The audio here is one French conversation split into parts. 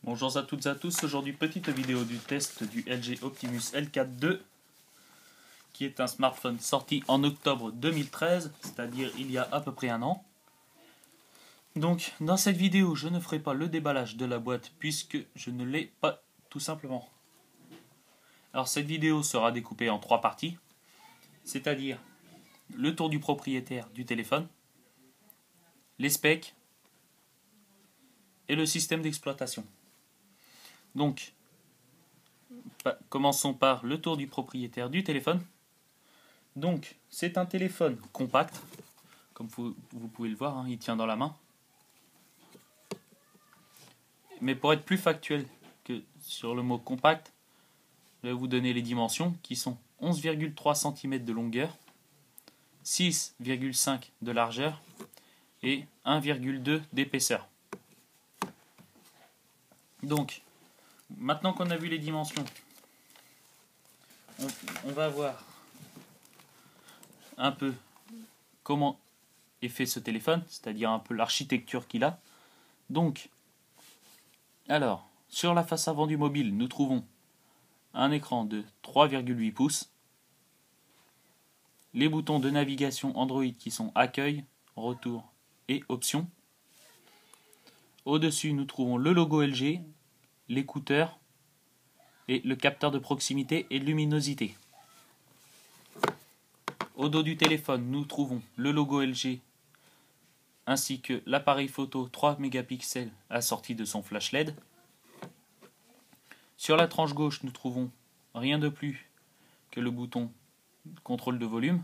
Bonjour à toutes et à tous, aujourd'hui petite vidéo du test du LG Optimus L4 II qui est un smartphone sorti en octobre 2013, c'est-à-dire il y a à peu près un an. Donc dans cette vidéo je ne ferai pas le déballage de la boîte puisque je ne l'ai pas tout simplement. Alors cette vidéo sera découpée en trois parties, c'est-à-dire le tour du propriétaire du téléphone, les specs et le système d'exploitation. Donc, commençons par le tour du propriétaire du téléphone. Donc, c'est un téléphone compact, comme vous pouvez le voir, il tient dans la main. Mais pour être plus factuel que sur le mot compact, je vais vous donner les dimensions qui sont 11,3 cm de longueur, 6,5 de largeur et 1,2 d'épaisseur. Donc, maintenant qu'on a vu les dimensions, on va voir un peu comment est fait ce téléphone, c'est-à-dire un peu l'architecture qu'il a. Donc, alors, sur la face avant du mobile, nous trouvons un écran de 3,8 pouces, les boutons de navigation Android qui sont accueil, retour et options. Au-dessus, nous trouvons le logo LG, l'écouteur et le capteur de proximité et de luminosité. Au dos du téléphone, nous trouvons le logo LG ainsi que l'appareil photo 3 mégapixels assorti de son flash LED. Sur la tranche gauche, nous trouvons rien de plus que le bouton contrôle de volume.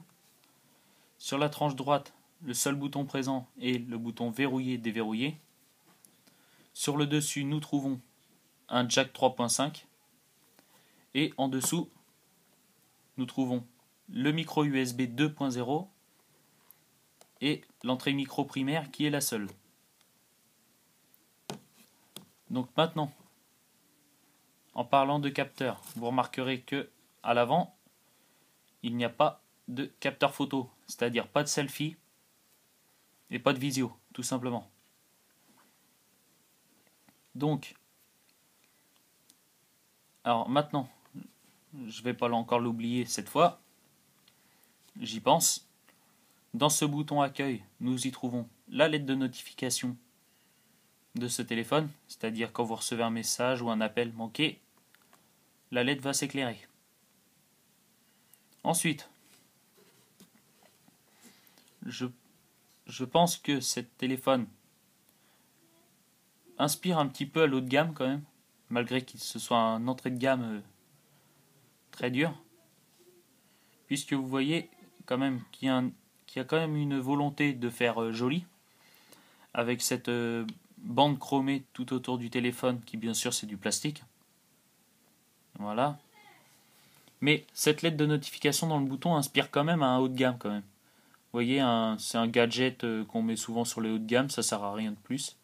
Sur la tranche droite, le seul bouton présent est le bouton verrouiller-déverrouiller. Sur le dessus, nous trouvons un jack 3.5. Et en dessous, nous trouvons le micro USB 2.0 et l'entrée micro primaire qui est la seule. Donc maintenant, en parlant de capteur, vous remarquerez que à l'avant, il n'y a pas de capteur photo, c'est-à-dire pas de selfie et pas de visio, tout simplement. Donc, alors maintenant, je ne vais pas encore l'oublier cette fois, j'y pense. Dans ce bouton accueil, nous y trouvons la lettre de notification de ce téléphone, c'est-à-dire quand vous recevez un message ou un appel manqué, la LED va s'éclairer. Ensuite, je pense que ce téléphone inspire un petit peu à l'haut de gamme quand même, malgré qu'il ce soit un entrée de gamme très dur, puisque vous voyez quand même qu'il y a quand même une volonté de faire joli, avec cette bande chromée tout autour du téléphone, qui bien sûr c'est du plastique. Voilà. Mais cette lettre de notification dans le bouton inspire quand même à un haut de gamme quand même. Vous voyez, c'est un gadget qu'on met souvent sur les hauts de gamme, ça sert à rien de plus.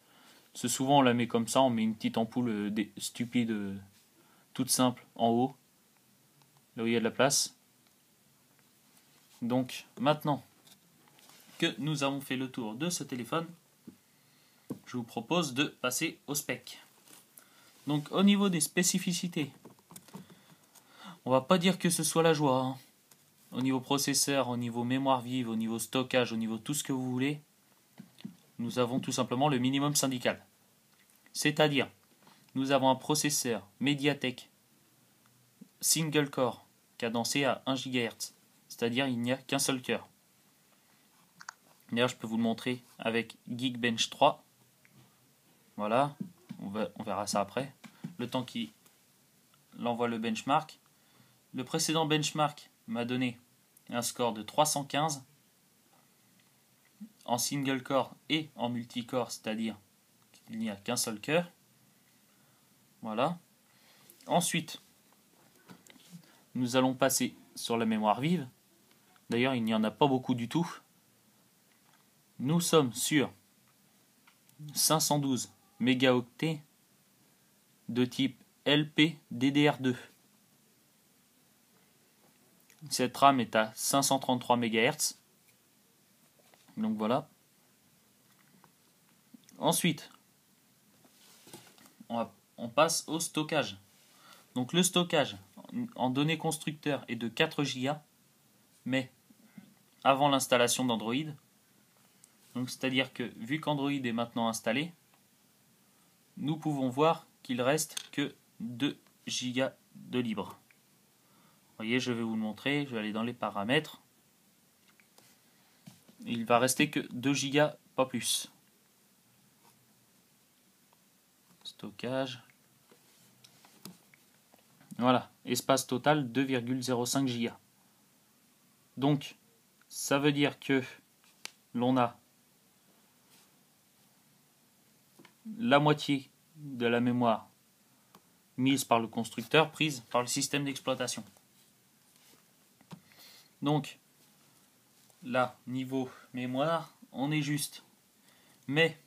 C'est souvent on la met comme ça, on met une petite ampoule stupide, toute simple, en haut, là où il y a de la place. Donc maintenant que nous avons fait le tour de ce téléphone, je vous propose de passer au spec. Donc au niveau des spécificités, on va pas dire que ce soit la joie. Au niveau processeur, au niveau mémoire vive, au niveau stockage, au niveau tout ce que vous voulez, nous avons tout simplement le minimum syndical. C'est-à-dire, nous avons un processeur Mediatek single core cadencé à 1 GHz, c'est-à-dire il n'y a qu'un seul cœur. D'ailleurs, je peux vous le montrer avec Geekbench 3. Voilà, on verra ça après. Le temps qu'il envoie le benchmark. Le précédent benchmark m'a donné un score de 315 en single core et en multicore, c'est-à-dire qu'il n'y a qu'un seul cœur. Voilà. Ensuite, nous allons passer sur la mémoire vive. D'ailleurs, il n'y en a pas beaucoup du tout. Nous sommes sur 512 mégaoctets de type LPDDR2. Cette RAM est à 533 MHz. Donc voilà. Ensuite, on passe au stockage. Donc le stockage en données constructeurs est de 4 Go, mais avant l'installation d'Android. Donc c'est-à-dire que vu qu'Android est maintenant installé, nous pouvons voir qu'il reste que 2 Go de libre. Vous voyez, je vais vous le montrer, je vais aller dans les paramètres. Il va rester que 2 Go, pas plus. Stockage. Voilà, espace total 2,05 Go. Donc, ça veut dire que l'on a la moitié de la mémoire mise par le constructeur, prise par le système d'exploitation. Donc, là, niveau mémoire, on est juste. Mais,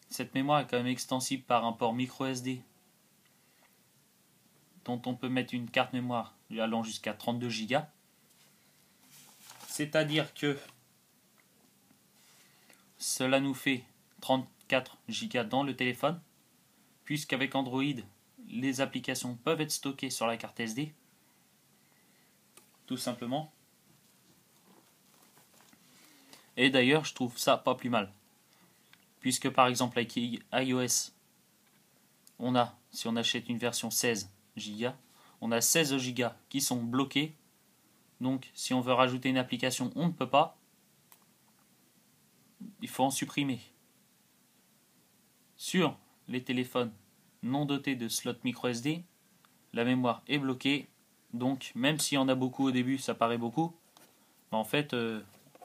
cette mémoire est quand même extensible par un port micro SD, dont on peut mettre une carte mémoire allant jusqu'à 32 Go. C'est-à-dire que cela nous fait 34 Go dans le téléphone, puisqu'avec Android, les applications peuvent être stockées sur la carte SD, tout simplement. Et d'ailleurs, je trouve ça pas plus mal, puisque par exemple avec iOS, on a, si on achète une version 16 Go, on a 16 Go qui sont bloqués. Donc si on veut rajouter une application, on ne peut pas. Il faut en supprimer. Sur les téléphones non dotés de slot micro SD, la mémoire est bloquée. Donc même s'il y en a beaucoup au début, ça paraît beaucoup, mais en fait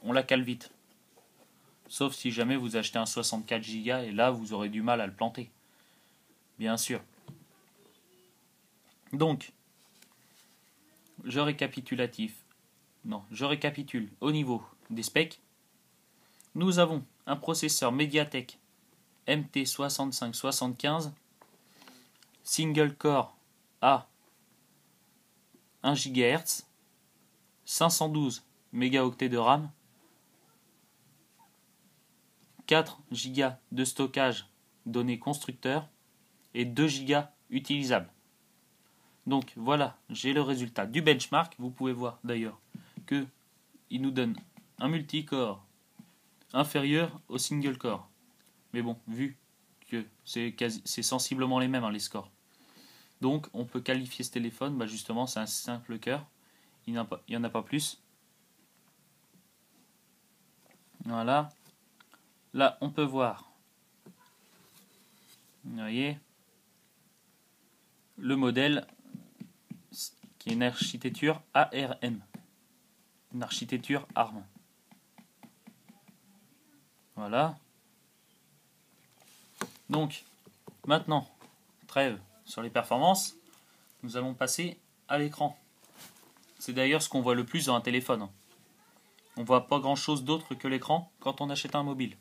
on la cale vite. Sauf si jamais vous achetez un 64 Go et là vous aurez du mal à le planter. Bien sûr. Donc, je récapitule au niveau des specs. Nous avons un processeur MediaTek MT6575 single core à 1 GHz, 512 mégaoctets de RAM, 4 Go de stockage données constructeur et 2 Go utilisables. Donc voilà, j'ai le résultat du benchmark. Vous pouvez voir d'ailleurs que il nous donne un multicore inférieur au single core. Mais bon, vu que c'est sensiblement les mêmes les scores. Donc on peut qualifier ce téléphone, justement c'est un simple cœur. Il n'y en a pas plus. Voilà. Là on peut voir. Vous voyez le modèle qui est une architecture ARM, une architecture ARM. Voilà. Donc, maintenant, trêve sur les performances, nous allons passer à l'écran. C'est d'ailleurs ce qu'on voit le plus dans un téléphone. On ne voit pas grand chose d'autre que l'écran quand on achète un mobile.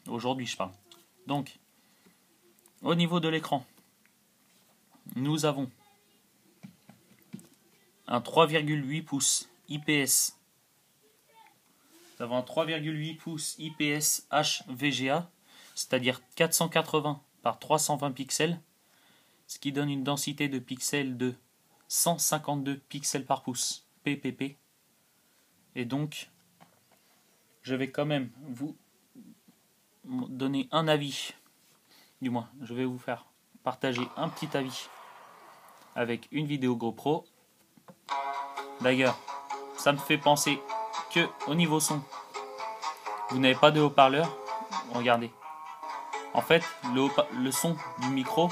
Aujourd'hui, je parle. Donc, au niveau de l'écran, nous avons un 3,8 pouces IPS. Nous avons un 3,8 pouces IPS HVGA, c'est-à-dire 480 par 320 pixels, ce qui donne une densité de pixels de 152 pixels par pouce, PPP. Et donc, je vais quand même vous donner un avis, du moins, je vais vous faire partager un petit avis avec une vidéo GoPro. D'ailleurs, ça me fait penser que au niveau son, vous n'avez pas de haut-parleur. Regardez. En fait, le son du micro,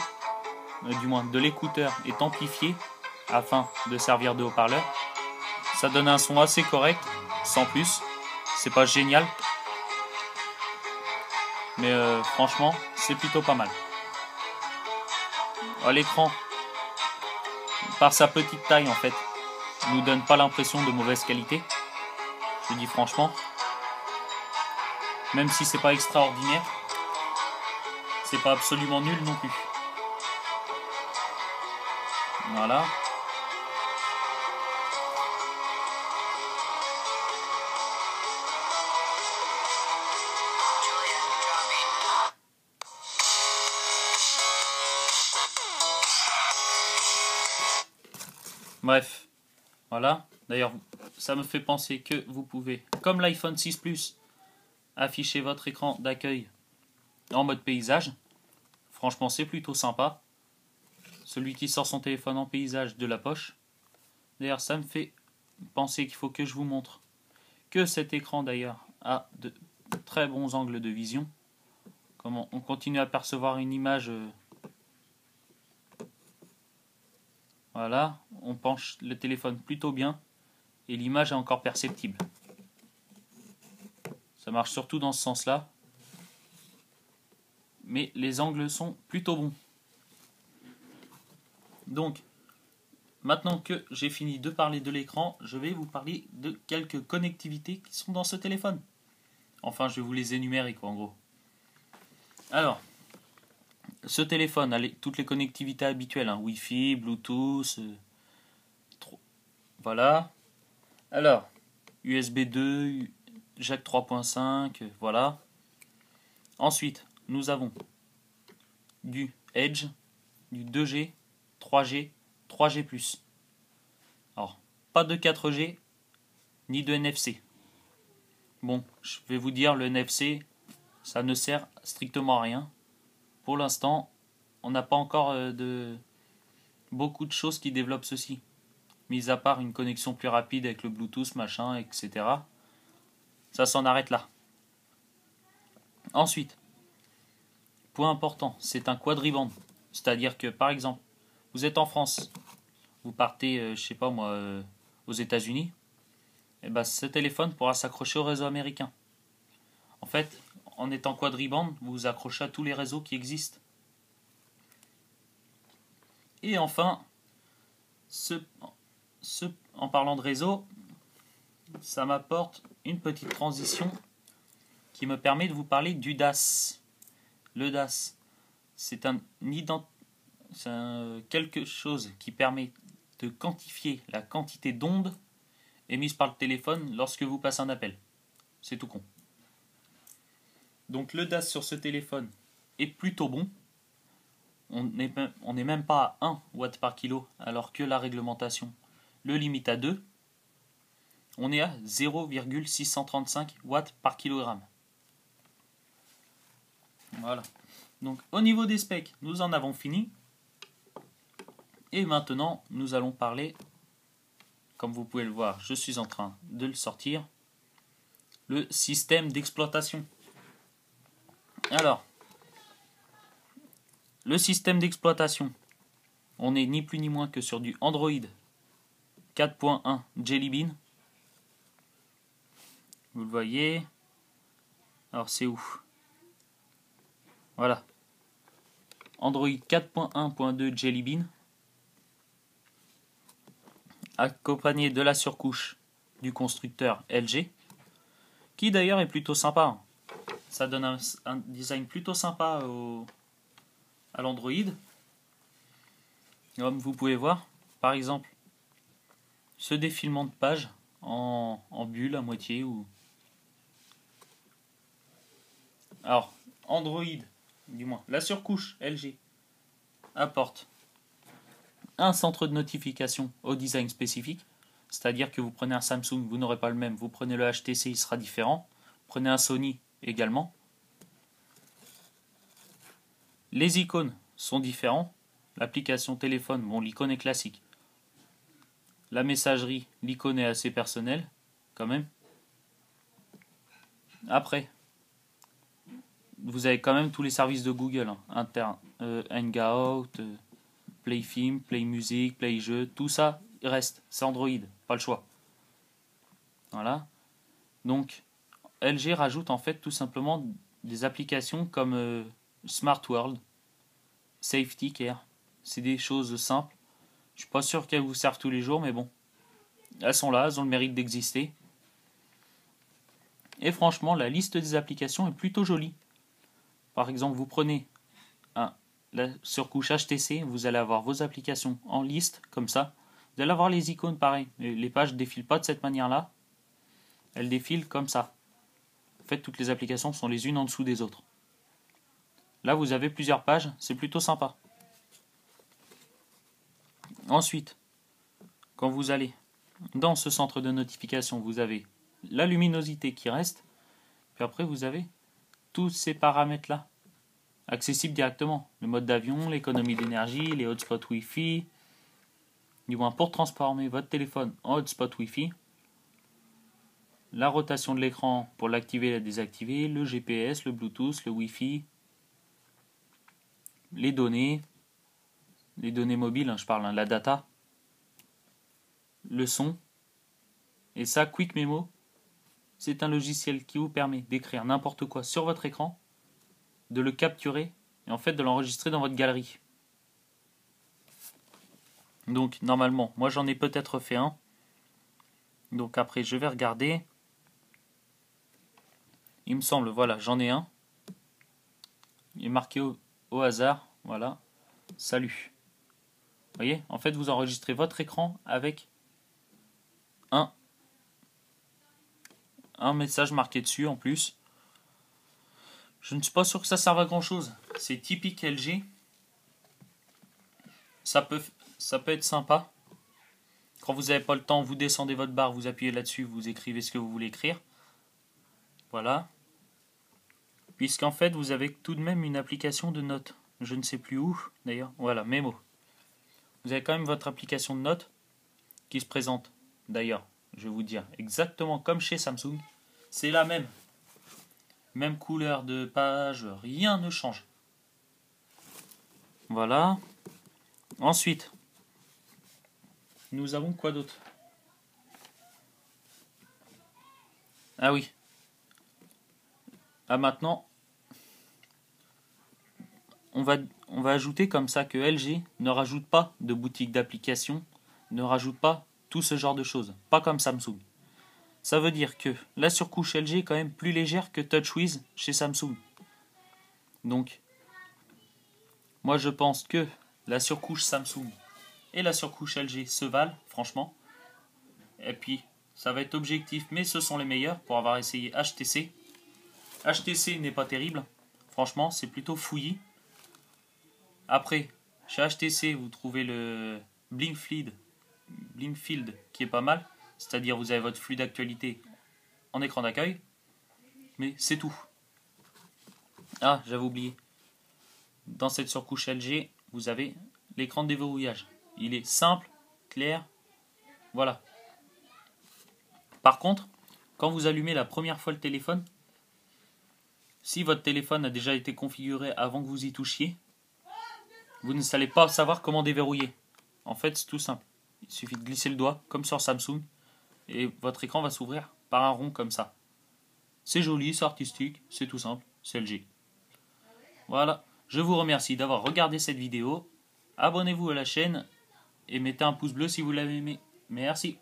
du moins de l'écouteur, est amplifié afin de servir de haut-parleur. Ça donne un son assez correct, sans plus. C'est pas génial, mais franchement, c'est plutôt pas mal. L'écran, par sa petite taille en fait, nous donne pas l'impression de mauvaise qualité. Je dis franchement, même si c'est pas extraordinaire, c'est pas absolument nul non plus. Voilà. Bref, voilà. D'ailleurs, ça me fait penser que vous pouvez, comme l'iPhone 6 Plus, afficher votre écran d'accueil en mode paysage. Franchement, c'est plutôt sympa. Celui qui sort son téléphone en paysage de la poche. D'ailleurs, ça me fait penser qu'il faut que je vous montre que cet écran, d'ailleurs, a de très bons angles de vision. Comment on continue à percevoir une image. Voilà, on penche le téléphone plutôt bien et l'image est encore perceptible. Ça marche surtout dans ce sens-là. Mais les angles sont plutôt bons. Donc, maintenant que j'ai fini de parler de l'écran, je vais vous parler de quelques connectivités qui sont dans ce téléphone. Enfin, je vais vous les énumérer, quoi, en gros. Alors, ce téléphone a toutes les connectivités habituelles, hein, Wi-Fi, Bluetooth, voilà. Alors, USB 2, jack 3.5, voilà. Ensuite, nous avons du Edge, du 2G, 3G, 3G+. Alors, pas de 4G, ni de NFC. Bon, je vais vous dire, le NFC, ça ne sert strictement à rien. Pour l'instant, on n'a pas encore beaucoup de choses qui développent ceci. Mis à part une connexion plus rapide avec le Bluetooth, machin, etc. Ça s'en arrête là. Ensuite, point important, c'est un quadriband. C'est-à-dire que, par exemple, vous êtes en France, vous partez, je sais pas moi, aux États-Unis, et ben ce téléphone pourra s'accrocher au réseau américain. En fait, en étant quadriband, vous vous accrochez à tous les réseaux qui existent. Et enfin, en parlant de réseau, ça m'apporte une petite transition qui me permet de vous parler du DAS. Le DAS, c'est quelque chose qui permet de quantifier la quantité d'ondes émises par le téléphone lorsque vous passez un appel. C'est tout con. Donc le DAS sur ce téléphone est plutôt bon. On n'est même pas à 1 watt par kilo, alors que la réglementation le limite à 2. On est à 0,635 watts par kilogramme. Voilà. Donc au niveau des specs, nous en avons fini. Et maintenant, nous allons parler, comme vous pouvez le voir, je suis en train de le sortir, le système d'exploitation. Alors, le système d'exploitation, on n'est ni plus ni moins que sur du Android 4.1 Jelly Bean. Vous le voyez. Alors c'est où? Voilà. Android 4.1.2 Jelly Bean, accompagné de la surcouche du constructeur LG, qui d'ailleurs est plutôt sympa. Ça donne un design plutôt sympa à l'Android. Comme vous pouvez voir, par exemple, ce défilement de page en bulle à moitié. Alors, Android, du moins, la surcouche LG apporte un centre de notification au design spécifique. C'est-à-dire que vous prenez un Samsung, vous n'aurez pas le même. Vous prenez le HTC, il sera différent. Vous prenez un Sony également. Les icônes sont différents. L'application téléphone, bon, l'icône est classique. La messagerie, l'icône est assez personnelle, quand même. Après, vous avez quand même tous les services de Google, hein, Hangout, Play Film, Play Music, Play Jeux, tout ça reste. C'est Android, pas le choix. Voilà. Donc, LG rajoute en fait tout simplement des applications comme Smart World, Safety Care. C'est des choses simples. Je suis pas sûr qu'elles vous servent tous les jours, mais bon. Elles sont là, elles ont le mérite d'exister. Et franchement, la liste des applications est plutôt jolie. Par exemple, vous prenez la surcouche HTC, vous allez avoir vos applications en liste, comme ça. Vous allez avoir les icônes pareil. Les pages ne défilent pas de cette manière-là. Elles défilent comme ça. En fait, toutes les applications sont les unes en dessous des autres. Là, vous avez plusieurs pages, c'est plutôt sympa. Ensuite, quand vous allez dans ce centre de notification, vous avez la luminosité qui reste, puis après vous avez tous ces paramètres-là, accessibles directement. Le mode d'avion, l'économie d'énergie, les hotspots Wi-Fi, du moins pour transformer votre téléphone en hotspot Wi-Fi, la rotation de l'écran pour l'activer et la désactiver, le GPS, le Bluetooth, le Wi-Fi, les données mobiles, je parle, la data, le son. Et ça, Quick Memo, c'est un logiciel qui vous permet d'écrire n'importe quoi sur votre écran, de le capturer et en fait de l'enregistrer dans votre galerie. Donc normalement, moi j'en ai peut-être fait un. Donc après je vais regarder. Il me semble, voilà, j'en ai un. Il est marqué au hasard, voilà. Salut. Vous voyez, en fait vous enregistrez votre écran avec un message marqué dessus en plus. Je ne suis pas sûr que ça serve à grand chose. C'est typique LG. Ça peut être sympa. Quand vous n'avez pas le temps, vous descendez votre barre, vous appuyez là-dessus, vous écrivez ce que vous voulez écrire. Voilà. Puisqu'en fait, vous avez tout de même une application de notes. Je ne sais plus où, d'ailleurs. Voilà, Memo. Vous avez quand même votre application de notes qui se présente. D'ailleurs, je vais vous dire, exactement comme chez Samsung. C'est la même. Même couleur de page, rien ne change. Voilà. Ensuite, nous avons quoi d'autre? Ah oui. Ah maintenant, on va ajouter comme ça que LG ne rajoute pas de boutique d'applications, ne rajoute pas tout ce genre de choses. Pas comme Samsung. Ça veut dire que la surcouche LG est quand même plus légère que TouchWiz chez Samsung. Donc, moi je pense que la surcouche Samsung et la surcouche LG se valent, franchement. Et puis, ça va être objectif, mais ce sont les meilleurs pour avoir essayé HTC. HTC n'est pas terrible, franchement, c'est plutôt fouillis. Après, chez HTC, vous trouvez le Blinkfield qui est pas mal. C'est-à-dire vous avez votre flux d'actualité en écran d'accueil. Mais c'est tout. Ah, j'avais oublié. Dans cette surcouche LG, vous avez l'écran de déverrouillage. Il est simple, clair. Voilà. Par contre, quand vous allumez la première fois le téléphone, si votre téléphone a déjà été configuré avant que vous y touchiez, vous ne allez pas savoir comment déverrouiller. En fait, c'est tout simple. Il suffit de glisser le doigt, comme sur Samsung, et votre écran va s'ouvrir par un rond comme ça. C'est joli, c'est artistique, c'est tout simple, c'est LG. Voilà, je vous remercie d'avoir regardé cette vidéo. Abonnez-vous à la chaîne et mettez un pouce bleu si vous l'avez aimé. Merci.